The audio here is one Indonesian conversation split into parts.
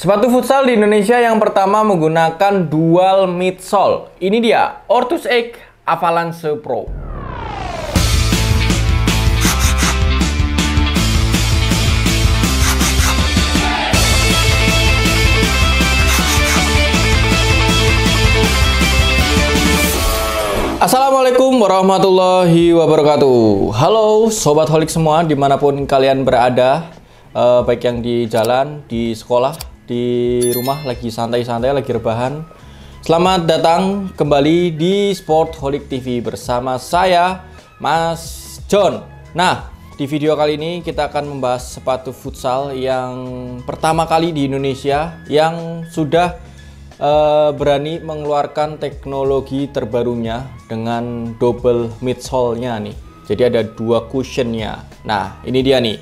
Sepatu futsal di Indonesia yang pertama menggunakan dual midsole. Ini dia, Ortus X Avalanche Pro. Assalamualaikum warahmatullahi wabarakatuh. Halo Sobat Holik semua dimanapun kalian berada, baik yang di jalan, di sekolah, di rumah, lagi santai-santai, lagi rebahan. Selamat datang kembali di Sport Holik TV bersama saya, Mas John. Nah, di video kali ini kita akan membahas sepatu futsal yang pertama kali di Indonesia yang sudah berani mengeluarkan teknologi terbarunya dengan double midsole-nya nih. Jadi ada dua cushionnya. Nah, ini dia nih,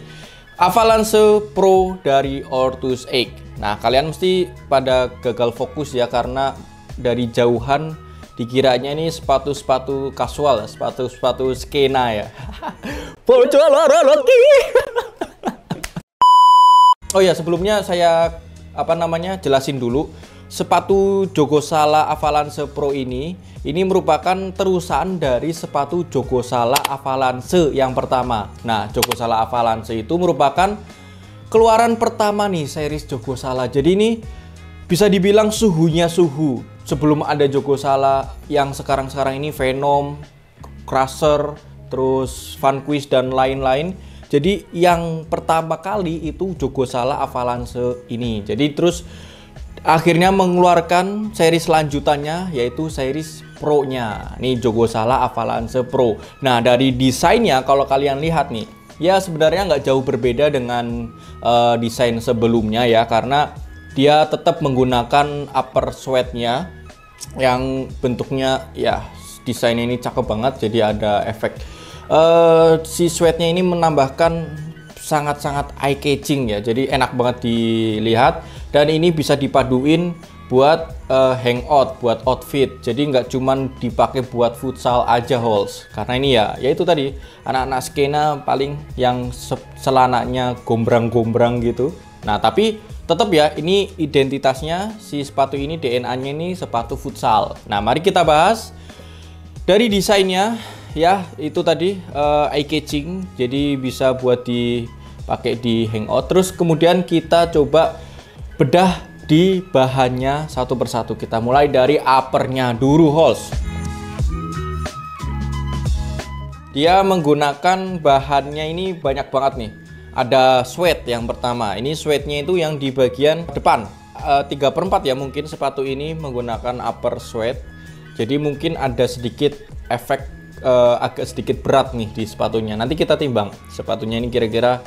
Avalanche Pro dari Ortus X. Nah, kalian mesti pada gagal fokus ya, karena dari jauhan dikiranya ini sepatu-sepatu kasual, sepatu-sepatu skena ya. Oh ya, sebelumnya saya jelasin dulu. Sepatu Jogosala Avalanche Pro ini merupakan terusan dari sepatu Jogosala Avalanche yang pertama. Nah, Jogosala Avalanche itu merupakan keluaran pertama nih series Jogosala. Jadi ini bisa dibilang suhunya suhu. Sebelum ada Jogosala yang sekarang-sekarang ini, Venom, Crusher, terus Vanquish dan lain-lain. Jadi yang pertama kali itu Jogosala Avalanche ini. Jadi terus akhirnya mengeluarkan seri selanjutannya, yaitu series Pro-nya. Nih Jogosala Avalanche Pro. Nah, dari desainnya kalau kalian lihat nih, ya sebenarnya nggak jauh berbeda dengan desain sebelumnya ya, karena dia tetap menggunakan upper sweat-nya yang bentuknya ya, desainnya ini cakep banget. Jadi ada efek si sweat-nya ini menambahkan sangat-sangat eye-catching ya, jadi enak banget dilihat. Dan ini bisa dipaduin buat hangout, buat outfit. Jadi nggak cuman dipakai buat futsal aja, Hols. Karena ini ya itu tadi, anak-anak skena paling yang celananya gombrang-gombrang gitu. Nah, tapi tetap ya, ini identitasnya si sepatu ini, DNA-nya ini sepatu futsal. Nah, mari kita bahas dari desainnya. Ya, itu tadi eye-catching, jadi bisa buat dipakai di hangout. Terus kemudian kita coba bedah di bahannya satu persatu. Kita mulai dari uppernya dulu, Hols. Dia menggunakan bahannya ini banyak banget nih. Ada sweat yang pertama. Ini sweatnya itu yang di bagian depan, 3/4 ya, mungkin sepatu ini menggunakan upper sweat. Jadi mungkin ada sedikit efek agak sedikit berat nih di sepatunya. Nanti kita timbang sepatunya ini kira-kira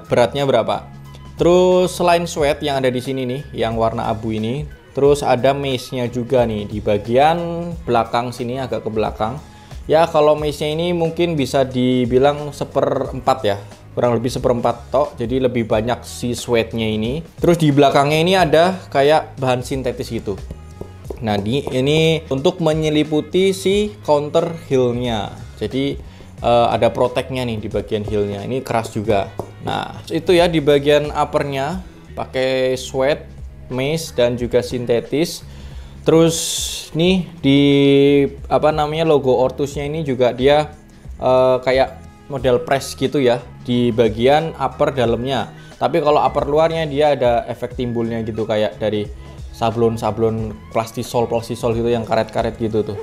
beratnya berapa. Terus selain sweat yang ada di sini nih, yang warna abu ini, terus ada mesh-nya juga nih di bagian belakang sini, agak ke belakang. Ya, kalau mesh-nya ini mungkin bisa dibilang 1/4 ya, kurang lebih 1/4 tok. Jadi lebih banyak si sweat-nya ini. Terus di belakangnya ini ada kayak bahan sintetis gitu. Nah, ini untuk menyeliputi si counter heel-nya. Jadi ada protect-nya nih di bagian heel-nya. Ini keras juga. Nah, itu ya di bagian upper-nya pakai sweat, mesh dan juga sintetis. Terus nih di logo Ortusnya ini juga dia kayak model press gitu ya di bagian upper dalamnya. Tapi kalau upper luarnya dia ada efek timbulnya gitu, kayak dari sablon plastisol gitu yang karet-karet gitu tuh.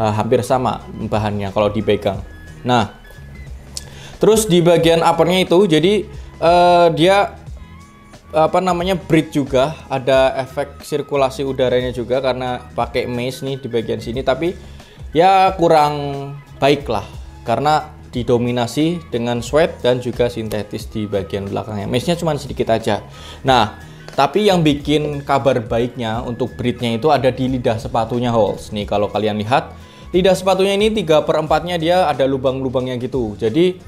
Hampir sama bahannya kalau dipegang. Nah, terus di bagian uppernya itu jadi dia breathe juga, ada efek sirkulasi udaranya juga karena pakai mesh nih di bagian sini. Tapi ya kurang baik lah, karena didominasi dengan sweat dan juga sintetis di bagian belakangnya. Meshnya cuma sedikit aja. Nah, tapi yang bikin kabar baiknya untuk breathe-nya itu ada di lidah sepatunya, Hols. Nih kalau kalian lihat, lidah sepatunya ini 3/4-nya dia ada lubang-lubangnya gitu. Jadi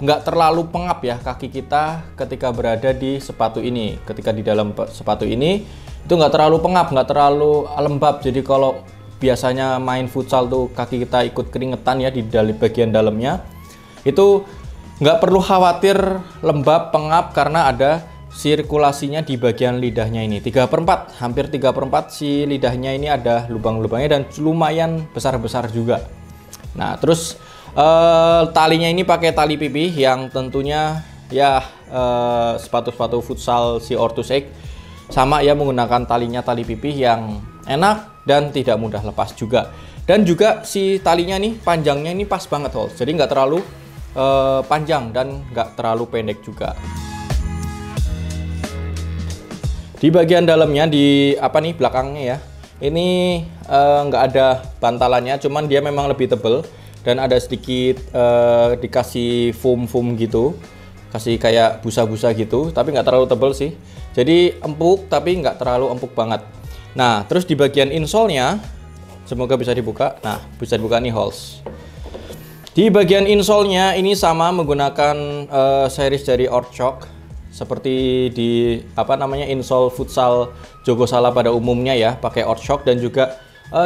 nggak terlalu pengap ya kaki kita ketika berada di sepatu ini. Ketika di dalam sepatu ini itu nggak terlalu pengap, nggak terlalu lembab. Jadi kalau biasanya main futsal tuh kaki kita ikut keringetan ya di bagian dalamnya, itu nggak perlu khawatir lembab, pengap, karena ada sirkulasinya di bagian lidahnya ini 3/4, hampir 3/4 si lidahnya ini ada lubang-lubangnya dan lumayan besar-besar juga. Nah, terus talinya ini pakai tali pipih yang tentunya ya sepatu-sepatu futsal si Ortus X sama ya, menggunakan talinya tali pipih yang enak dan tidak mudah lepas juga. Dan juga si talinya nih panjangnya ini pas banget Halls, jadi nggak terlalu panjang dan nggak terlalu pendek juga. Di bagian dalamnya, di apa nih belakangnya ya, ini nggak ada bantalannya, cuman dia memang lebih tebal dan ada sedikit dikasih foam gitu, kasih kayak busa-busa gitu, tapi nggak terlalu tebal sih. Jadi empuk tapi nggak terlalu empuk banget. Nah, terus di bagian insole-nya, semoga bisa dibuka. Nah, bisa dibuka nih Halls. Di bagian insole-nya ini sama menggunakan series dari Orthox seperti di apa namanya insole futsal Joko Sala pada umumnya ya, pakai Orthox, dan juga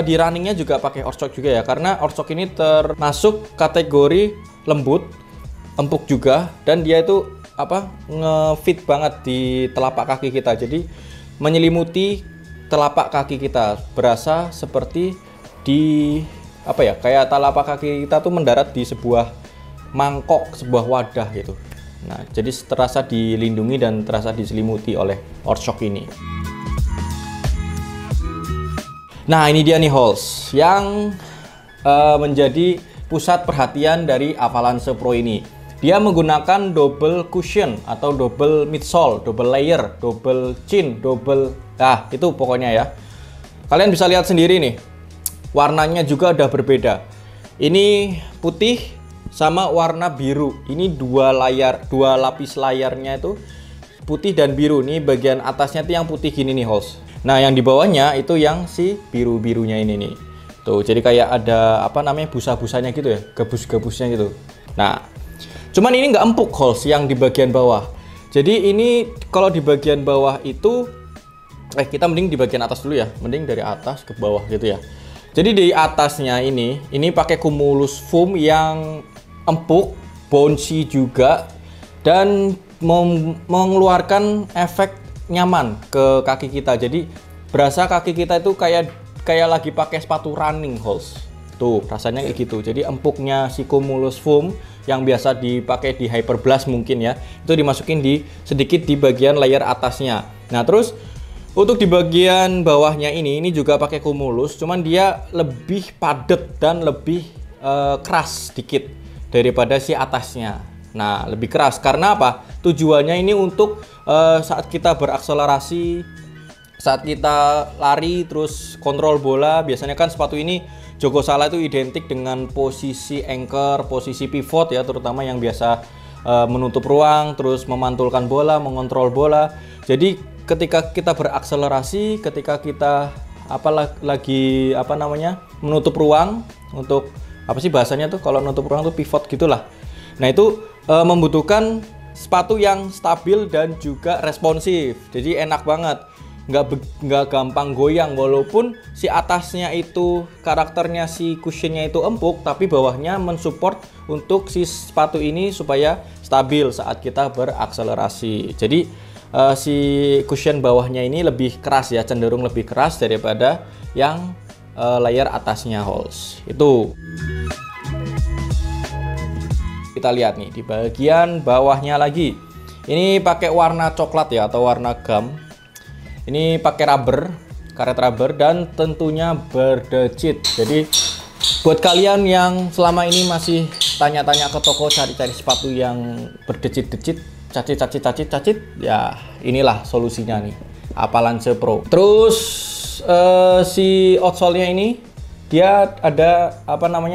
di runningnya juga pakai Orthox juga ya, karena Orthox ini termasuk kategori lembut, empuk juga, dan dia itu apa ngefit banget di telapak kaki kita, jadi menyelimuti telapak kaki kita, berasa seperti di apa ya, kayak telapak kaki kita tuh mendarat di sebuah mangkok, sebuah wadah gitu. Nah, jadi terasa dilindungi dan terasa diselimuti oleh Orthox ini. Nah, ini dia nih Halls yang menjadi pusat perhatian dari Avalanche Pro ini. Dia menggunakan double cushion atau double midsole, double layer, double chin, double, nah itu pokoknya ya. Kalian bisa lihat sendiri nih, warnanya juga udah berbeda. Ini putih sama warna biru. Ini dua lapis layarnya itu putih dan biru. Nih bagian atasnya tuh yang putih gini nih Halls. Nah, yang di bawahnya itu yang si biru-birunya ini nih. Tuh, jadi kayak ada apa namanya busa-busanya gitu ya, gabus-gabusnya gitu. Nah, cuman ini nggak empuk Halls yang di bagian bawah. Jadi ini kalau di bagian bawah itu, kita mending di bagian atas dulu ya, mending dari atas ke bawah gitu ya. Jadi di atasnya ini pakai Cumulus foam yang empuk, bouncy juga, dan mengeluarkan efek nyaman ke kaki kita. Jadi berasa kaki kita itu kayak lagi pakai sepatu running Halls. Tuh rasanya kayak gitu. Jadi empuknya si Cumulus foam yang biasa dipakai di Hyperblast mungkin ya, itu dimasukin sedikit di bagian layer atasnya. Nah, terus untuk di bagian bawahnya ini juga pakai Cumulus, cuman dia lebih padat dan lebih keras sedikit daripada si atasnya. Nah, lebih keras karena apa? Tujuannya ini untuk saat kita berakselerasi, saat kita lari terus kontrol bola. Biasanya kan sepatu ini Joko Sala itu identik dengan posisi anchor, posisi pivot ya, terutama yang biasa menutup ruang, terus memantulkan bola, mengontrol bola. Jadi ketika kita berakselerasi, ketika kita lagi menutup ruang, untuk apa sih bahasanya tuh kalau menutup ruang tuh pivot gitulah. Nah, itu membutuhkan sepatu yang stabil dan juga responsif. Jadi enak banget, nggak gampang goyang, walaupun si atasnya itu karakternya si cushionnya itu empuk, tapi bawahnya mensupport untuk si sepatu ini supaya stabil saat kita berakselerasi. Jadi si cushion bawahnya ini lebih keras ya, cenderung lebih keras daripada yang layer atasnya Halls. Itu kita lihat nih di bagian bawahnya lagi. Ini pakai warna coklat ya, atau warna gum. Ini pakai rubber, karet rubber, dan tentunya berdecit. Jadi buat kalian yang selama ini masih tanya-tanya ke toko cari-cari sepatu yang berdecit-decit, cacit, ya inilah solusinya nih, Avalanche Pro. Terus si outsole-nya ini dia ada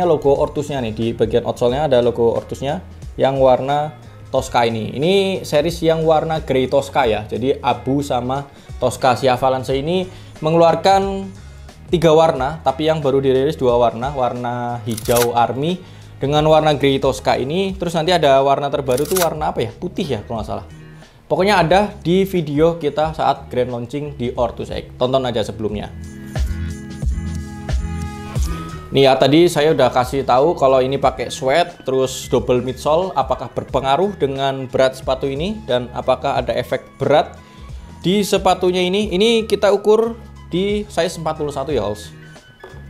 logo Ortusnya nih. Di bagian outsole-nya ada logo Ortusnya yang warna Tosca ini. Ini series yang warna grey Tosca ya. Jadi abu sama Tosca. Si Avalanche ini mengeluarkan 3 warna, tapi yang baru dirilis 2 warna, warna hijau army dengan warna grey Tosca ini. Terus nanti ada warna terbaru tuh warna apa ya? Putih ya kalau nggak salah. Pokoknya ada di video kita saat grand launching di Ortus X. Tonton aja sebelumnya. Nih ya, tadi saya udah kasih tahu kalau ini pakai sweat terus double midsole, apakah berpengaruh dengan berat sepatu ini dan apakah ada efek berat di sepatunya ini. Ini kita ukur di size 41 ya, Hols.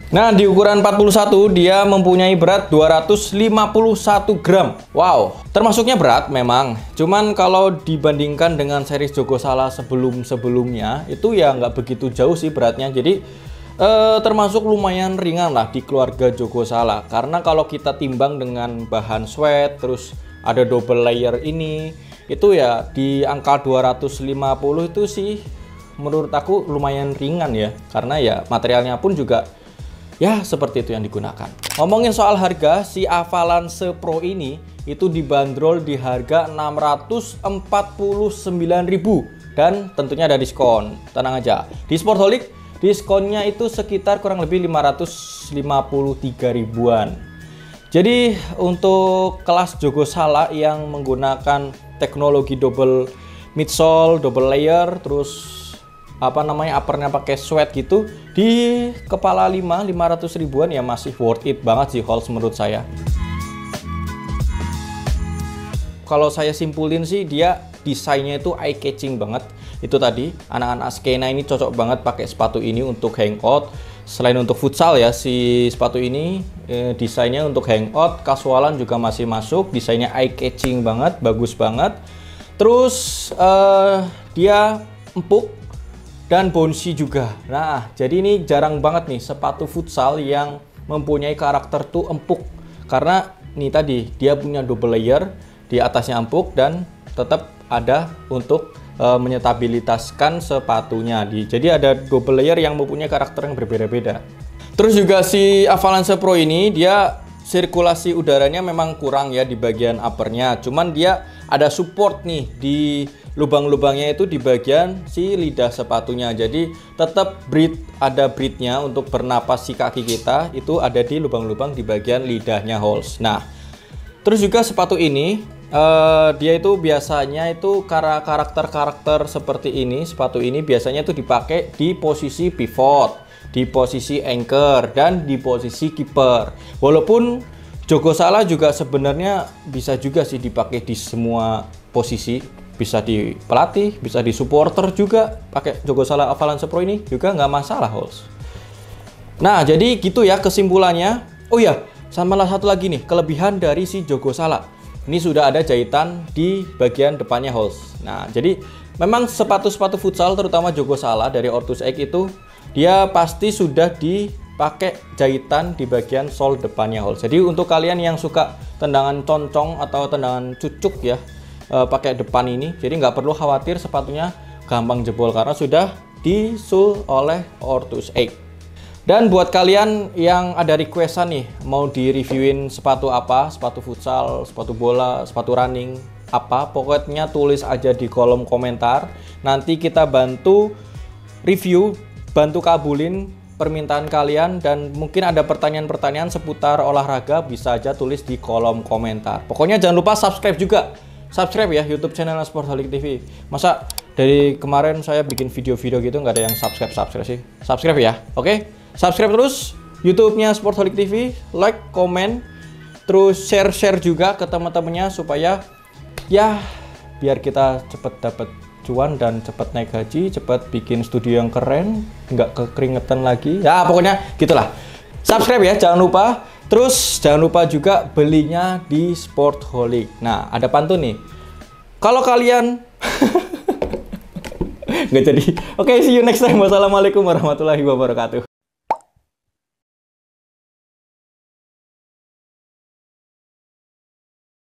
Nah, di ukuran 41 dia mempunyai berat 251 gram. Wow, termasuknya berat memang. Cuman kalau dibandingkan dengan series Jogosala sebelum-sebelumnya, itu ya nggak begitu jauh sih beratnya. Jadi termasuk lumayan ringan lah di keluarga Jogosala. Karena kalau kita timbang dengan bahan sweat, terus ada double layer ini, itu ya di angka 250 itu sih menurut aku lumayan ringan ya. Karena ya materialnya pun juga ya seperti itu yang digunakan. Ngomongin soal harga, si Avalanche Pro ini itu dibanderol di harga 649.000 dan tentunya ada diskon. Tenang aja. Di Sportholic diskonnya itu sekitar kurang lebih 553 ribuan. Jadi untuk kelas Jogosala yang menggunakan teknologi double midsole, double layer, terus uppernya pakai sweat gitu, di kepala 500 ribuan ya masih worth it banget sih Hols menurut saya. Kalau saya simpulin sih dia desainnya itu eye catching banget. Itu tadi anak-anak skena ini cocok banget pakai sepatu ini untuk hangout. Selain untuk futsal ya, si sepatu ini desainnya untuk hangout, kasualan juga masih masuk. Desainnya eye catching banget, bagus banget. Terus dia empuk dan bouncy juga. Nah, jadi ini jarang banget nih sepatu futsal yang mempunyai karakter tuh empuk. Karena nih tadi dia punya double layer, di atasnya empuk dan tetap ada untuk menyetabilitaskan sepatunya. Jadi ada double layer yang mempunyai karakter yang berbeda-beda. Terus juga si Avalanche Pro ini dia sirkulasi udaranya memang kurang ya di bagian uppernya. Cuman dia ada support nih di lubang-lubangnya itu di bagian si lidah sepatunya. Jadi tetap ada breathnya untuk bernapas si kaki kita itu ada di lubang-lubang di bagian lidahnya Hols. Nah, terus juga sepatu ini dia itu biasanya itu karakter seperti ini, sepatu ini biasanya itu dipakai di posisi pivot, di posisi anchor, dan di posisi kiper. Walaupun Jogosala juga sebenarnya bisa juga sih dipakai di semua posisi, bisa di pelatih, bisa di supporter juga, pakai Jogosala Avalanche Pro ini juga nggak masalah Hols. Nah, jadi gitu ya kesimpulannya. Oh ya, sama satu lagi nih kelebihan dari si Jogosala. Ini sudah ada jahitan di bagian depannya Hols. Nah, jadi memang sepatu-sepatu futsal terutama Jogosala dari Ortus X itu dia pasti sudah dipakai jahitan di bagian sol depannya Hols. Jadi untuk kalian yang suka tendangan concong atau tendangan cucuk ya pakai depan ini, jadi nggak perlu khawatir sepatunya gampang jebol karena sudah disul oleh Ortus X. Dan buat kalian yang ada requestan nih, mau di-reviewin sepatu apa, sepatu futsal, sepatu bola, sepatu running, apa, pokoknya tulis aja di kolom komentar. Nanti kita bantu review, bantu kabulin permintaan kalian, dan mungkin ada pertanyaan-pertanyaan seputar olahraga, bisa aja tulis di kolom komentar. Pokoknya jangan lupa subscribe juga. Subscribe ya YouTube channel Sportholic TV. Masa dari kemarin saya bikin video-video gitu nggak ada yang subscribe sih. Subscribe ya, oke? Subscribe terus YouTube-nya Sportholic TV, like, komen, terus share juga ke teman-temannya supaya ya biar kita cepet dapat cuan dan cepet naik gaji, cepet bikin studio yang keren, nggak kekeringetan lagi. Ya pokoknya gitulah. Subscribe ya, jangan lupa. Terus jangan lupa juga belinya di Sportholic. Nah, ada pantun nih. Kalau kalian nggak jadi. Oke, see you next time. Wassalamualaikum warahmatullahi wabarakatuh.